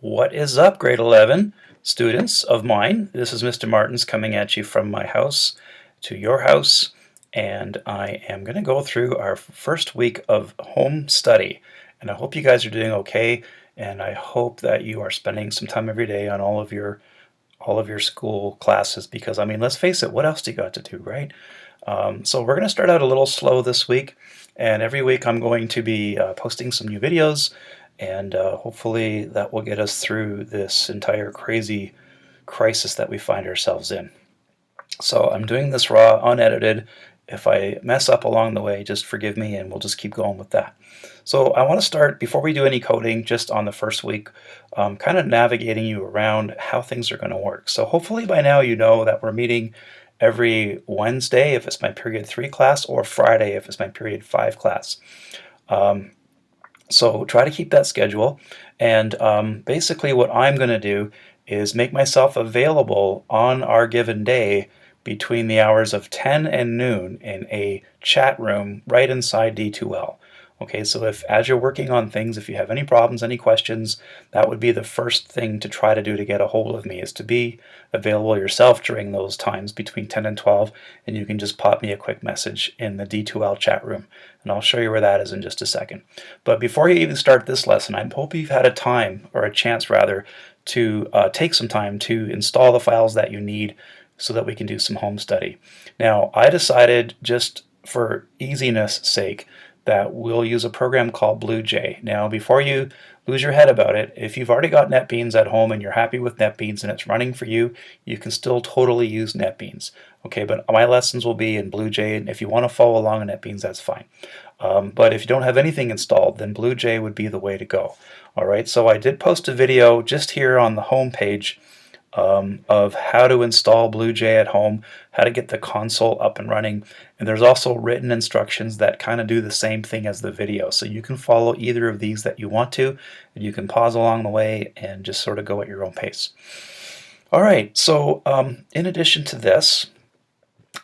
What is up, grade 11 students of mine? This is Mr. Martins coming at you from my house to your house, and I am going to go through our first week of home study. And I hope you guys are doing okay, and I hope that you are spending some time every day on all of your school classes, because I mean, let's face it, what else do you got to do, right? So we're going to start out a little slow this week, and every week I'm going to be posting some new videos, and hopefully that will get us through this entire crazy crisis that we find ourselves in. So I'm doing this raw, unedited. If I mess up along the way, just forgive me and we'll just keep going with that. So I want to start, before we do any coding, just on the first week, kind of navigating you around how things are going to work. So hopefully by now you know that we're meeting every Wednesday if it's my period 3 class, or Friday if it's my period 5 class. So try to keep that schedule, and basically what I'm going to do is make myself available on our given day between the hours of 10 and noon in a chat room right inside D2L. Okay, so as you're working on things, if you have any problems, any questions, that would be the first thing to try to do to get a hold of me, is to be available yourself during those times between 10 and 12, and you can just pop me a quick message in the D2L chat room, and I'll show you where that is in just a second. But before you even start this lesson, I hope you've had a time, or a chance rather, to take some time to install the files that you need so that we can do some home study. Now, I decided, just for easiness sake, that we'll use a program called Bluejay. Now, before you lose your head about it, if you've already got NetBeans at home and you're happy with NetBeans and it's running for you, you can still totally use NetBeans. Okay, but my lessons will be in Bluejay, and if you want to follow along in NetBeans, that's fine. But if you don't have anything installed, then Bluejay would be the way to go. All right, so I did post a video just here on the home page of how to install Bluejay at home, how to get the console up and running, and there's also written instructions that kind of do the same thing as the video, so you can follow either of these that you want to, and you can pause along the way and just sort of go at your own pace. Alright, so in addition to this,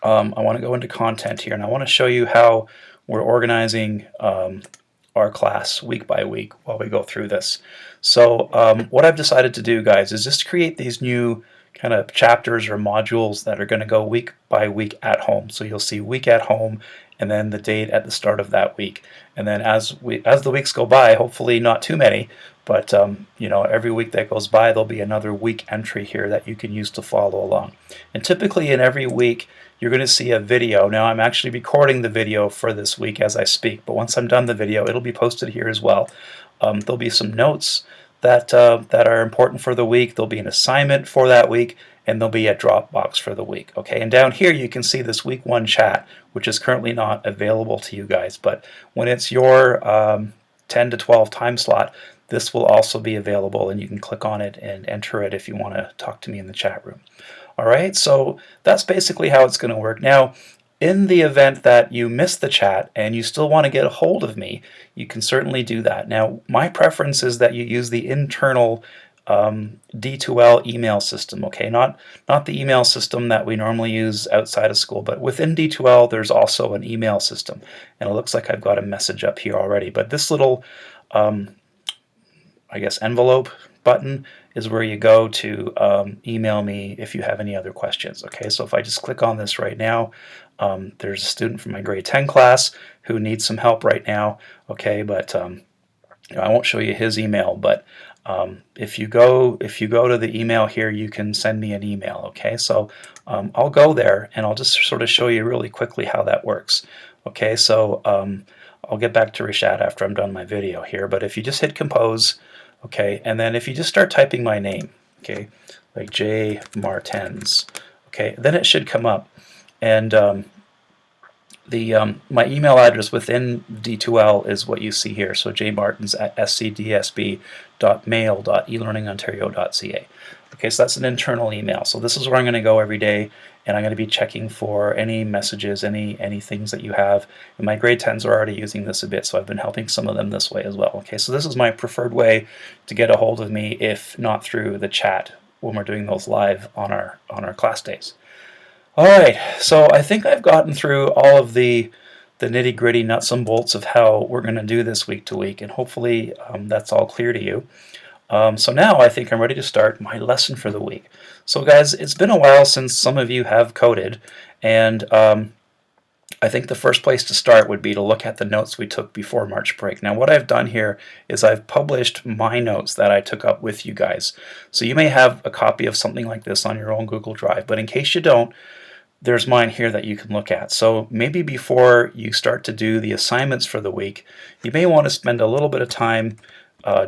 I want to go into content here, and I want to show you how we're organizing our class week by week while we go through this. So what I've decided to do, guys, is just create these new kind of chapters or modules that are going to go week by week at home. So you'll see week at home and then the date at the start of that week. And then as the weeks go by, hopefully not too many, but you know, every week that goes by there'll be another week entry here that you can use to follow along. And typically in every week you're going to see a video. Now I'm actually recording the video for this week as I speak, but once I'm done the video, it'll be posted here as well. There'll be some notes that are important for the week. There'll be an assignment for that week, and there'll be a Dropbox for the week. Okay, and down here you can see this week 1 chat, which is currently not available to you guys, but when it's your 10 to 12 time slot, this will also be available, and you can click on it and enter it if you want to talk to me in the chat room. All right, so that's basically how it's going to work. Now, in the event that you miss the chat and you still want to get a hold of me, you can certainly do that. Now, my preference is that you use the internal D2L email system, okay? Not the email system that we normally use outside of school, but within D2L, there's also an email system. And it looks like I've got a message up here already. But this little, I guess, envelope button is where you go to email me if you have any other questions. Okay, so if I just click on this right now, there's a student from my grade 10 class who needs some help right now. Okay, but you know, I won't show you his email, but if you go to the email here, you can send me an email. Okay, so I'll go there and I'll just sort of show you really quickly how that works. Okay, so I'll get back to Rashad after I'm done my video here, but if you just hit compose, okay, and then if you just start typing my name, okay, like J Martens, okay, then it should come up, and my email address within D2L is what you see here, so jmartins@scdsb.mail.elearningontario.ca. Okay, so that's an internal email. So this is where I'm going to go every day, and I'm going to be checking for any messages, any things that you have. And my grade 10s are already using this a bit, so I've been helping some of them this way as well. Okay, so this is my preferred way to get a hold of me, if not through the chat when we're doing those live on our class days. All right, so I think I've gotten through all of the nitty-gritty nuts and bolts of how we're going to do this week to week, and hopefully that's all clear to you. So now I think I'm ready to start my lesson for the week. So guys, it's been a while since some of you have coded, and I think the first place to start would be to look at the notes we took before March break. Now what I've done here is I've published my notes that I took up with you guys. So you may have a copy of something like this on your own Google Drive, but in case you don't, there's mine here that you can look at. So maybe before you start to do the assignments for the week, you may want to spend a little bit of time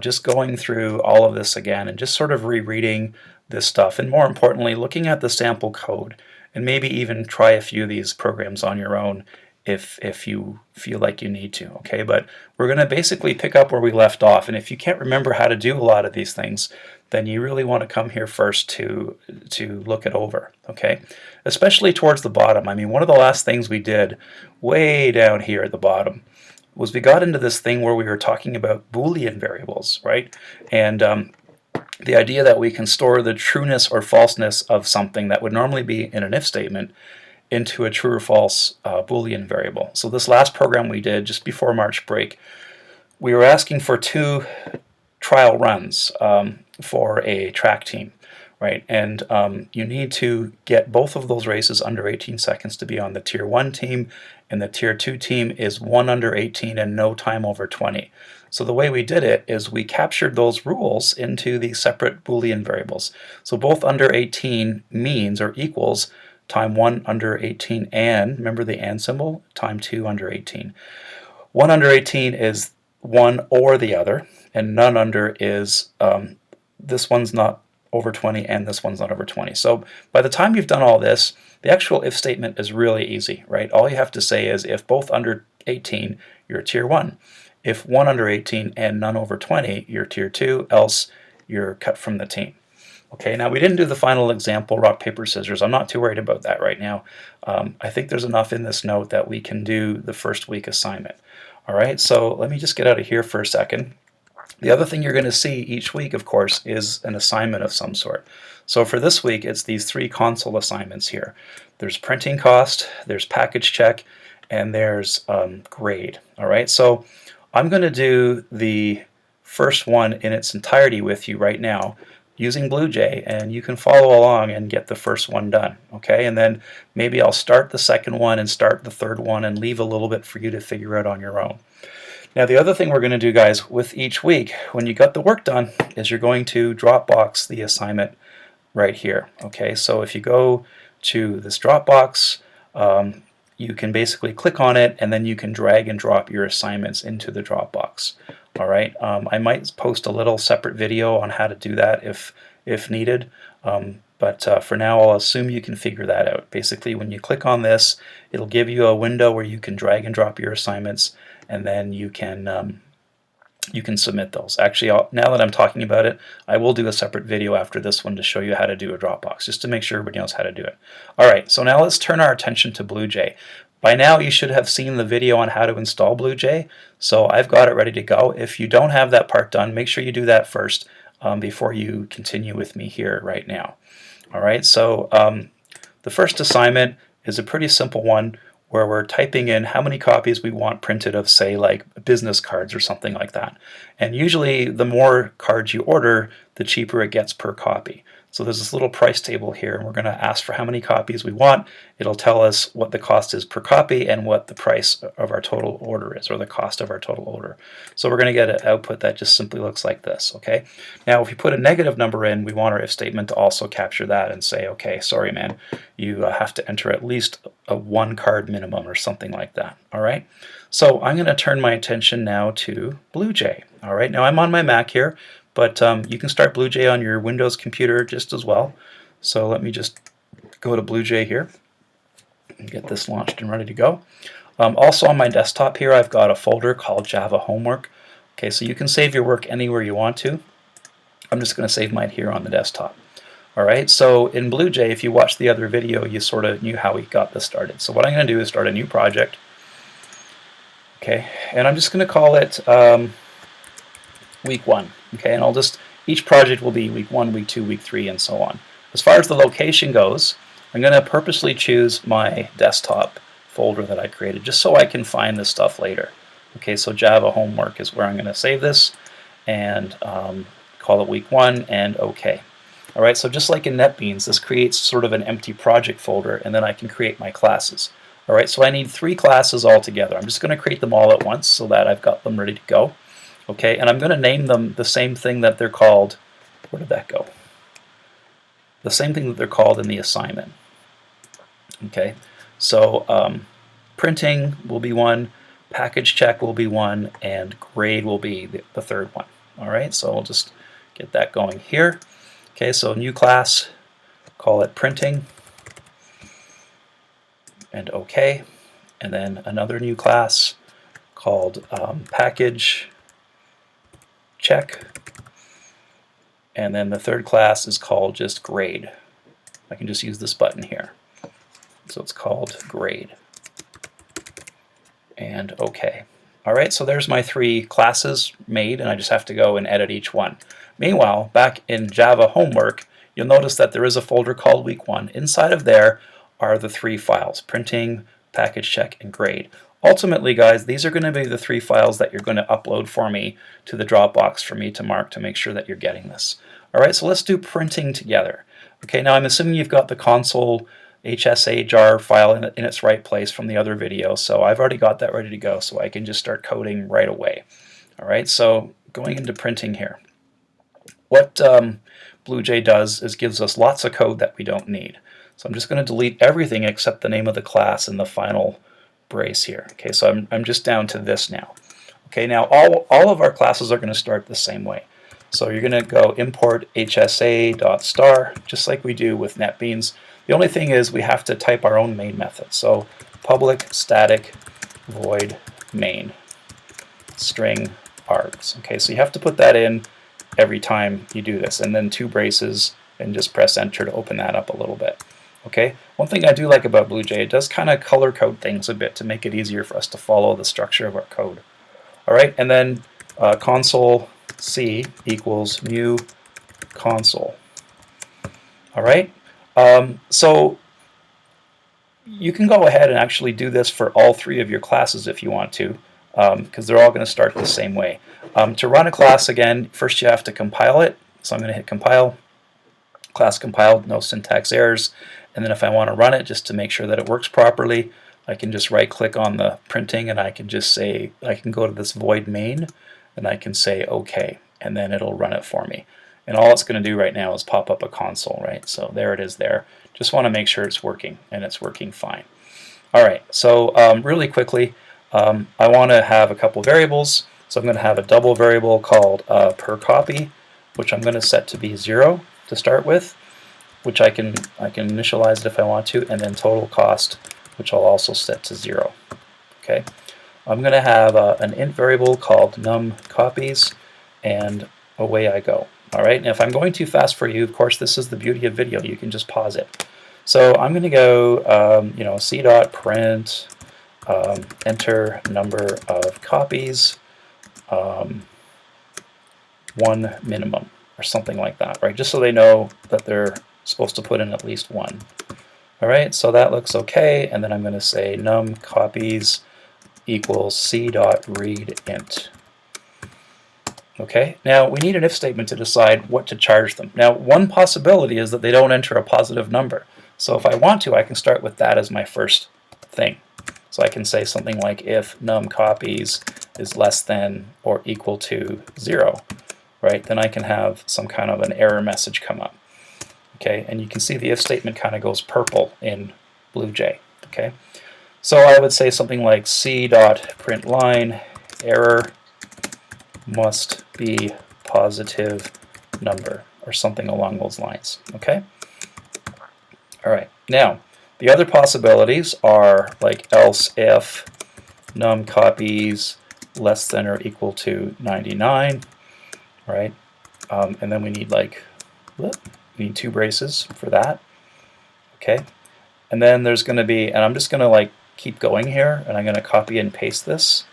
just going through all of this again and just sort of rereading this stuff, and more importantly, looking at the sample code, and maybe even try a few of these programs on your own if you feel like you need to. Okay, but we're going to basically pick up where we left off, and if you can't remember how to do a lot of these things, then you really want to come here first to look it over. Okay, especially towards the bottom. I mean, one of the last things we did way down here at the bottom was we got into this thing where we were talking about Boolean variables, right? And the idea that we can store the trueness or falseness of something that would normally be in an if statement into a true or false Boolean variable. So this last program we did just before March break, we were asking for 2 trial runs for a track team, right? And you need to get both of those races under 18 seconds to be on the Tier 1 team, and the Tier 2 team is 1 under 18 and no time over 20. So the way we did it is we captured those rules into these separate Boolean variables. So both under 18 means or equals time 1 under 18 and, remember the and symbol, time 2 under 18. 1 under 18 is one or the other, and none under is this one's not over 20 and this one's not over 20. So by the time you've done all this, the actual if statement is really easy, right? All you have to say is if both under 18, you're Tier 1. If 1 under 18 and none over 20, you're Tier 2, else you're cut from the team. Okay, now we didn't do the final example, rock, paper, scissors. I'm not too worried about that right now. I think there's enough in this note that we can do the first week assignment. All right, so let me just get out of here for a second. The other thing you're going to see each week, of course, is an assignment of some sort. So for this week, it's these 3 console assignments here. There's printing cost, there's package check, and there's grade. All right, so I'm going to do the first one in its entirety with you right now using Bluejay, and you can follow along and get the first one done. Okay, and then maybe I'll start the second one and start the third one and leave a little bit for you to figure out on your own. Now the other thing we're going to do, guys, with each week, when you got the work done, is you're going to Dropbox the assignment right here. Okay, so if you go to this Dropbox, you can basically click on it, and then you can drag and drop your assignments into the Dropbox. All right, I might post a little separate video on how to do that if needed, but for now I'll assume you can figure that out. Basically, when you click on this, it'll give you a window where you can drag and drop your assignments, and then you can submit those. Actually, now that I'm talking about it, I will do a separate video after this one to show you how to do a Dropbox, just to make sure everybody knows how to do it. All right, so now let's turn our attention to Bluejay. By now you should have seen the video on how to install Bluejay, so I've got it ready to go. If you don't have that part done, make sure you do that first before you continue with me here right now. All right, so the first assignment is a pretty simple one where we're typing in how many copies we want printed of, say, like business cards or something like that. And usually the more cards you order, the cheaper it gets per copy. So there's this little price table here, and we're going to ask for how many copies we want. It'll tell us what the cost is per copy and what the price of our total order is, or the cost of our total order. So we're going to get an output that just simply looks like this. Okay. Now if you put a negative number in, we want our if statement to also capture that and say, okay, sorry man, you have to enter at least a 1 card minimum or something like that. All right. So I'm going to turn my attention now to Bluejay. All right. Now I'm on my Mac here, but you can start Bluejay on your Windows computer just as well. So let me just go to Bluejay here and get this launched and ready to go. Also on my desktop here, I've got a folder called Java Homework. Okay, so you can save your work anywhere you want to. I'm just going to save mine here on the desktop. All right, so in Bluejay, if you watched the other video, you sort of knew how we got this started. So what I'm going to do is start a new project. Okay, and I'm just going to call it week 1. Okay, and each project will be week 1, week 2, week 3, and so on. As far as the location goes, I'm going to purposely choose my desktop folder that I created just so I can find this stuff later. Okay, so Java Homework is where I'm going to save this and call it week 1, and OK. All right, so just like in NetBeans, this creates sort of an empty project folder, and then I can create my classes. All right, so I need 3 classes altogether. I'm just going to create them all at once so that I've got them ready to go. Okay, and I'm going to name them the same thing that they're called. Where did that go? The same thing that they're called in the assignment. Okay, so printing will be one, package check will be one, and grade will be the third one. All right, so I'll just get that going here. Okay, so new class, call it printing, and OK. And then another new class called package check. And then the third class is called just grade. I can just use this button here. So it's called grade. And OK. All right, so there's my 3 classes made, and I just have to go and edit each one. Meanwhile, back in Java homework, you'll notice that there is a folder called week 1. Inside of there are the 3 files, printing, package check, and grade. Ultimately, guys, these are going to be the 3 files that you're going to upload for me to the Dropbox for me to mark to make sure that you're getting this. All right, so let's do printing together. Okay, now I'm assuming you've got the console HSA jar file in its right place from the other video, so I've already got that ready to go, so I can just start coding right away. All right, so going into printing here. What Bluejay does is gives us lots of code that we don't need. So I'm just going to delete everything except the name of the class in the final brace here. Okay, so I'm just down to this now. Okay, now all of our classes are going to start the same way. So you're going to go import hsa.star, just like we do with NetBeans. The only thing is we have to type our own main method. So public static void main string args. Okay, so you have to put that in every time you do this, and then 2 braces, and just press enter to open that up a little bit. Okay, one thing I do like about Bluejay, it does kind of color code things a bit to make it easier for us to follow the structure of our code. All right, and then console C equals new console. All right, so you can go ahead and actually do this for all 3 of your classes if you want to, because they're all going to start the same way. To run a class again, first you have to compile it. So I'm going to hit compile, class compiled, no syntax errors. And then if I want to run it just to make sure that it works properly, I can just right click on the printing and I can just say, I can go to this void main and I can say OK, and then it'll run it for me. And all it's going to do right now is pop up a console, right? So there it is there. Just want to make sure it's working, and it's working fine. All right, so really quickly, I want to have a couple variables. So I'm going to have a double variable called per copy, which I'm going to set to be 0 to start with, which I can initialize it if I want to, and then total cost, which I'll also set to 0. Okay, I'm going to have an int variable called num copies, and away I go. All right, and if I'm going too fast for you, of course, this is the beauty of video. You can just pause it. So I'm going to go, c.print enter number of copies, 1 minimum, or something like that, right? Just so they know that they're supposed to put in at least 1. All right, so that looks okay, and then I'm going to say num copies equals c.readInt. Okay, now we need an if statement to decide what to charge them. Now, one possibility is that they don't enter a positive number. So if I want to, I can start with that as my first thing. So I can say something like if num copies is less than or equal to 0, right? Then I can have some kind of an error message come up. Okay, and you can see the if statement kind of goes purple in Bluejay. Okay, so I would say something like c.println error must be positive number, or something along those lines. Okay. All right. Now, the other possibilities are like else if num copies less than or equal to 99, right? And then we need we need 2 braces for that. Okay. And then there's going to be, and I'm just going to keep going here, and I'm going to copy and paste this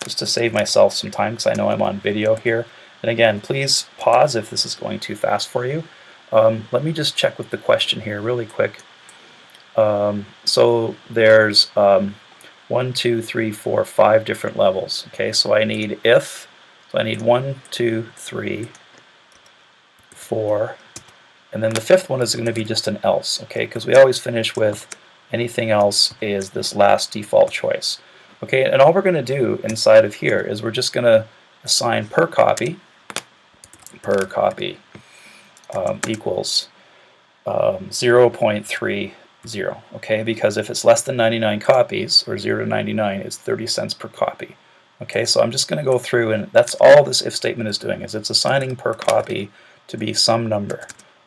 just to save myself some time because I know I'm on video here. And again, please pause if this is going too fast for you. Let me just check with the question here really quick. So there's 1, 2, 3, 4, 5 different levels. Okay, so I need if, so I need 1, 2, 3, 4, and then the fifth one is going to be just an else, okay, because we always finish with anything else is this last default choice. Okay, and all we're going to do inside of here is we're just going to assign per copy equals 0.30, okay, because if it's less than 99 copies, or 0 to 99, it's 30 cents per copy. Okay, so I'm just going to go through, and that's all this if statement is doing, is it's assigning per copy to be some number.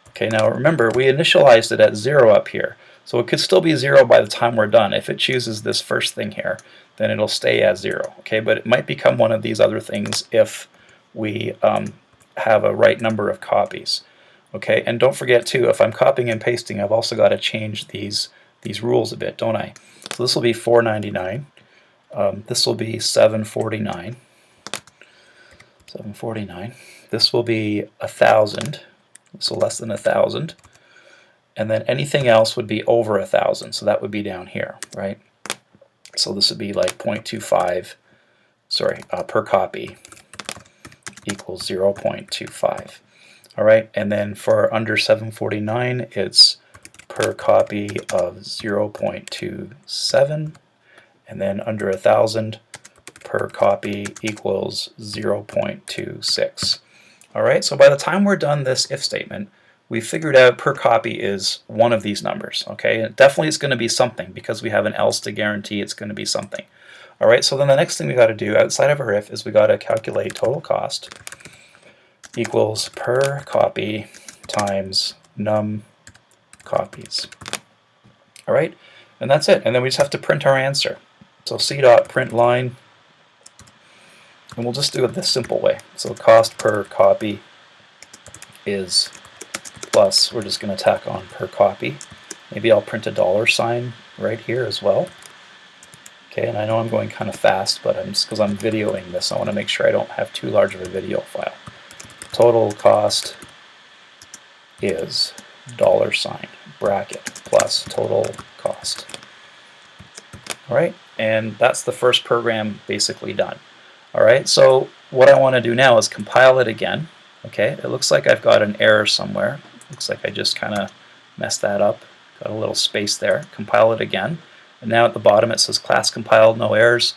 Okay, now remember, we initialized it at 0 up here, so it could still be 0 by the time we're done. If it chooses this first thing here, then it'll stay at 0. Okay, but it might become one of these other things if we have a right number of copies. Okay, and don't forget too, if I'm copying and pasting, I've also got to change these rules a bit, don't I? So this will be $4.99. This will be $7.49. $7.49. This will be 1,000. So less than 1,000. And then anything else would be over 1,000. So that would be down here, right? So this would be like 0.25. Sorry, per copy equals 0.25. All right, and then for under 749, it's per copy of 0.27, and then under 1,000, per copy equals 0.26. All right, so by the time we're done this if statement, we figured out per copy is one of these numbers. Okay, and definitely it's going to be something because we have an else to guarantee it's going to be something. All right, so then the next thing we got to do outside of our if is we got to calculate total cost equals per copy times num copies. All right, and that's it. And then we just have to print our answer. So c.println, and we'll just do it this simple way. So cost per copy is plus, we're just going to tack on per copy. Maybe I'll print a $sign right here as well. Okay, and I know I'm going kind of fast, but I'm just because I'm videoing this, I want to make sure I don't have too large of a video file. Total cost is $sign bracket plus total cost. All right, and that's the first program basically done. All right, so what I want to do now is compile it again. Okay, it looks like I've got an error somewhere. Looks like I just kind of messed that up. Got a little space there. Compile it again. And now at the bottom it says class compiled, no errors.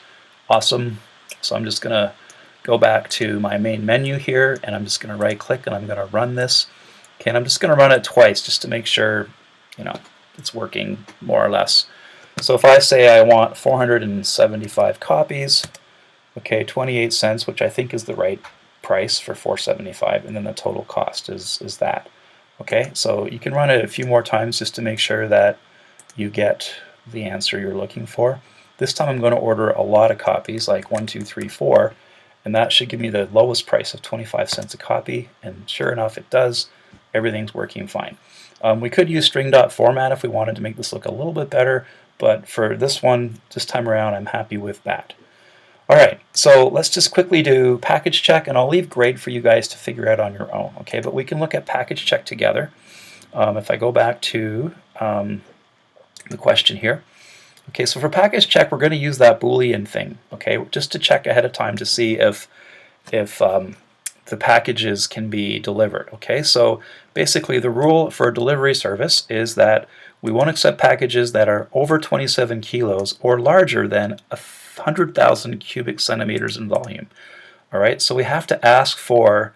Awesome. So I'm just going to go back to my main menu here, and I'm just going to right click and I'm going to run this. Okay, and I'm just going to run it twice just to make sure, you know, it's working more or less. So if I say I want 475 copies, okay, 28 cents, which I think is the right price for 475, and then the total cost is that. Okay, so you can run it a few more times just to make sure that you get the answer you're looking for. This time I'm going to order a lot of copies, like 1, 2, 3, 4, and that should give me the lowest price of 25 cents a copy, and sure enough it does. Everything's working fine. We could use string.format if we wanted to make this look a little bit better, but for this one, this time around, I'm happy with that. Alright, so let's just quickly do package check, and I'll leave grade for you guys to figure out on your own, okay? But we can look at package check together. If I go back to the question here. Okay, so for package check, we're going to use that Boolean thing, okay, just to check ahead of time to see if the packages can be delivered. Okay, so basically the rule for a delivery service is that we won't accept packages that are over 27 kilos or larger than 100,000 cubic centimeters in volume. All right, so we have to ask for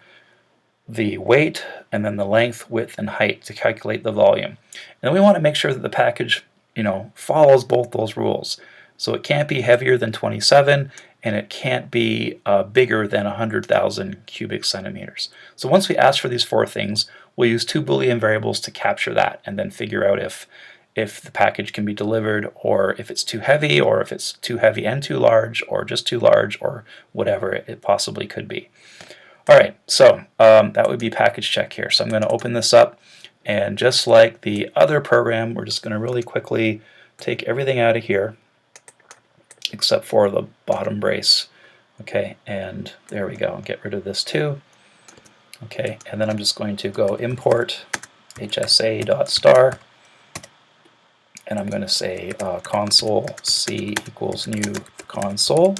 the weight and then the length, width, and height to calculate the volume. And we want to make sure that the package, you know, follows both those rules. So it can't be heavier than 27, and it can't be bigger than 100,000 cubic centimeters. So once we ask for these four things, we'll use two Boolean variables to capture that, and then figure out if the package can be delivered, or if it's too heavy, or if it's too heavy and too large, or just too large, or whatever it possibly could be. All right, so that would be package check here. So I'm going to open this up, and just like the other program, we're just going to really quickly take everything out of here, except for the bottom brace. Okay, and there we go. Get rid of this too. Okay, and then I'm just going to go import hsa.star, and I'm going to say console c equals new console.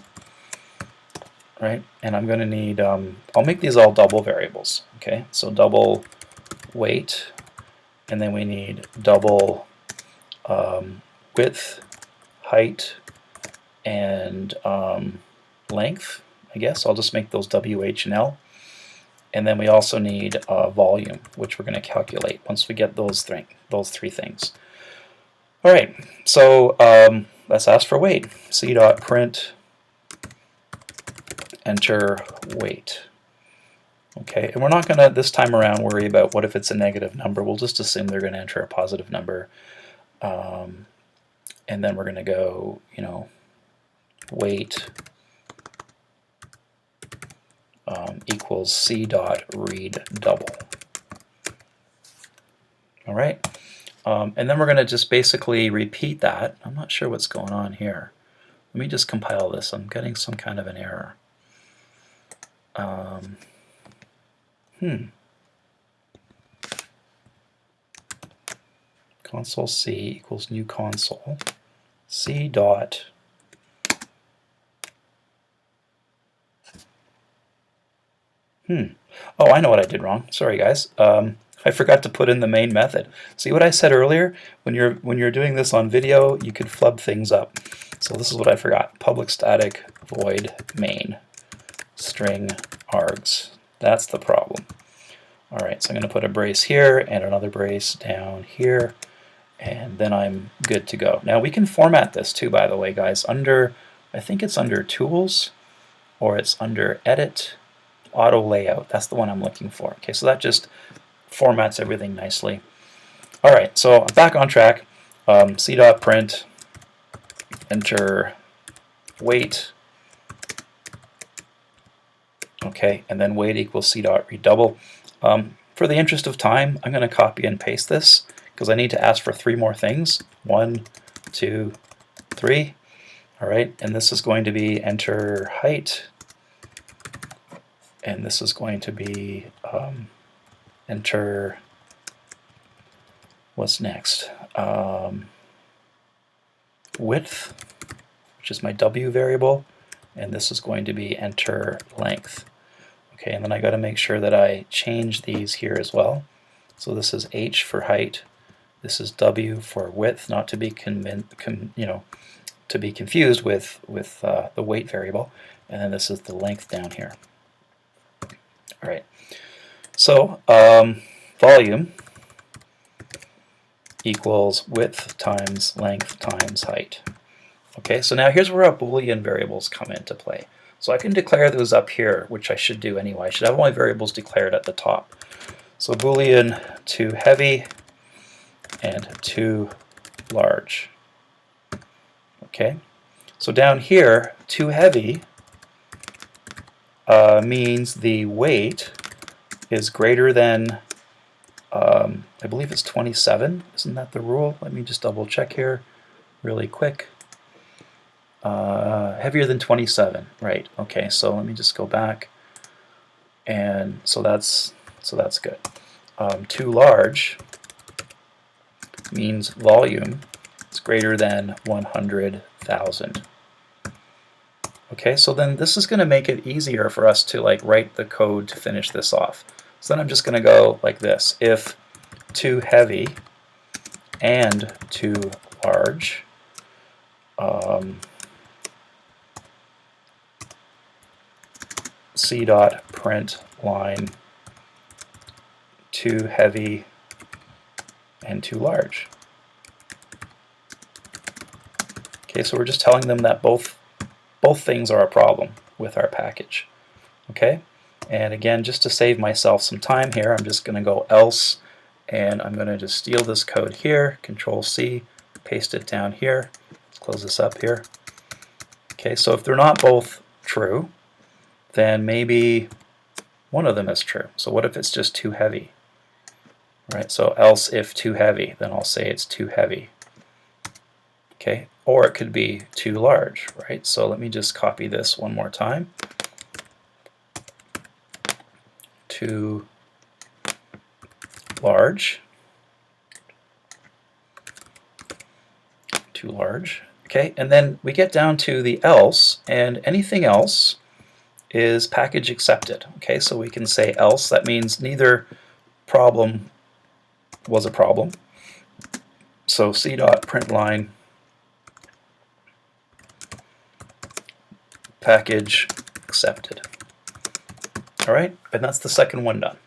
Right, and I'm going to need, I'll make these all double variables. Okay, so double weight, and then we need double width, height, and length. I guess I'll just make those W, H, and L. And then we also need volume, which we're going to calculate once we get those three things. All right, so let's ask for weight. C.print enter weight. Okay, and we're not going to this time around worry about what if it's a negative number. We'll just assume they're going to enter a positive number. And then we're going to go, weight equals C dot read double. All right, and then we're going to just basically repeat that. I'm not sure what's going on here. Let me just compile this. I'm getting some kind of an error. Console C equals new console. C dot Oh, I know what I did wrong. Sorry, guys. I forgot to put in the main method. See what I said earlier? When you're doing this on video, you could flub things up. So this is what I forgot. Public static void main string args. That's the problem. All right, so I'm going to put a brace here and another brace down here, and then I'm good to go. Now we can format this too, by the way, guys. I think it's under Tools, or it's under Edit, Auto Layout. That's the one I'm looking for. Okay, so that just formats everything nicely. All right, so I'm back on track. C.print enter weight. Okay, and then weight equals C.read double. For the interest of time, I'm going to copy and paste this because I need to ask for 3 more things. 1, 2, 3. All right, and this is going to be enter height, and this is going to be enter, what's next? Width, which is my W variable, and this is going to be enter length. Okay, and then I got to make sure that I change these here as well. So this is H for height, this is W for width, not to be to be confused with the weight variable, and then this is the length down here. All right, so volume equals width times length times height. Okay, so now here's where our Boolean variables come into play. So I can declare those up here, which I should do anyway. I should have all my variables declared at the top. So Boolean too heavy and too large. Okay, so down here, too heavy means the weight is greater than, I believe it's 27. Isn't that the rule? Let me just double check here really quick. Heavier than 27, right? Okay, so let me just go back, and so that's good. Too large means volume is greater than 100,000. Okay, so then this is going to make it easier for us to write the code to finish this off. So then I'm just going to go like this: if too heavy and too large, C.print line too heavy and too large. Okay, so we're just telling them that both things are a problem with our package. Okay, and again, just to save myself some time here, I'm just going to go else, and I'm going to just steal this code here, Control C, paste it down here. Let's close this up here. Okay, so if they're not both true, then maybe one of them is true. So what if it's just too heavy? Right, so else if too heavy, then I'll say it's too heavy. Okay, or it could be too large, right? So let me just copy this one more time. Too large. Too large. Okay, and then we get down to the else, and anything else is package accepted. Okay, so we can say else. That means neither problem was a problem. So c.println package accepted. All right, and that's the second one done.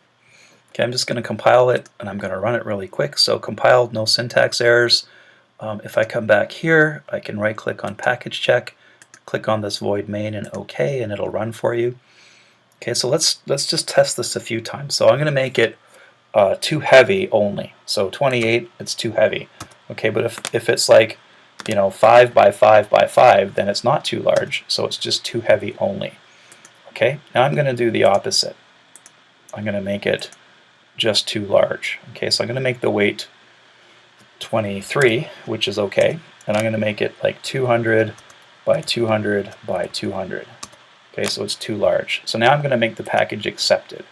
Okay, I'm just going to compile it, and I'm going to run it really quick. So compiled, no syntax errors. If I come back here, I can right-click on package check, click on this void main and OK, and it'll run for you. Okay, so let's just test this a few times. So I'm going to make it too heavy only. So 28, it's too heavy. Okay, but if it's like, 5 by 5 by 5, then it's not too large, so it's just too heavy only. Okay, now I'm going to do the opposite. I'm going to make it just too large. Okay, so I'm going to make the weight 23, which is okay, and I'm going to make it like 200 by 200 by 200. Okay, so it's too large. So now I'm going to make the package accepted.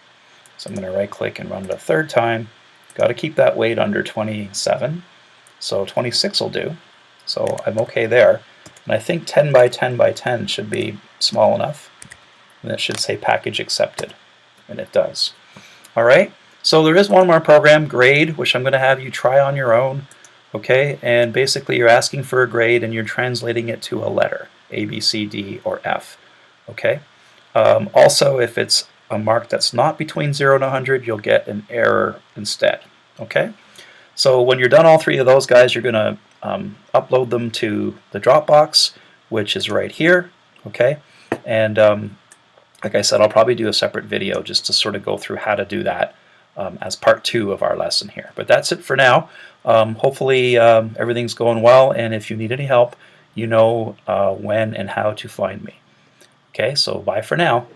So I'm going to right click and run it a third time. Got to keep that weight under 27. So 26 will do. So I'm okay there. And I think 10 by 10 by 10 should be small enough. And it should say package accepted. And it does. All right. So there is one more program, grade, which I'm going to have you try on your own. Okay, and basically you're asking for a grade and you're translating it to a letter, A, B, C, D, or F. Okay. Also, if it's a mark that's not between 0 and 100, you'll get an error instead. Okay. So when you're done all three of those guys, you're going to upload them to the Dropbox, which is right here. Okay. And like I said, I'll probably do a separate video just to sort of go through how to do that as part 2 of our lesson here. But that's it for now. Hopefully everything's going well, and if you need any help, you know when and how to find me. Okay, so bye for now.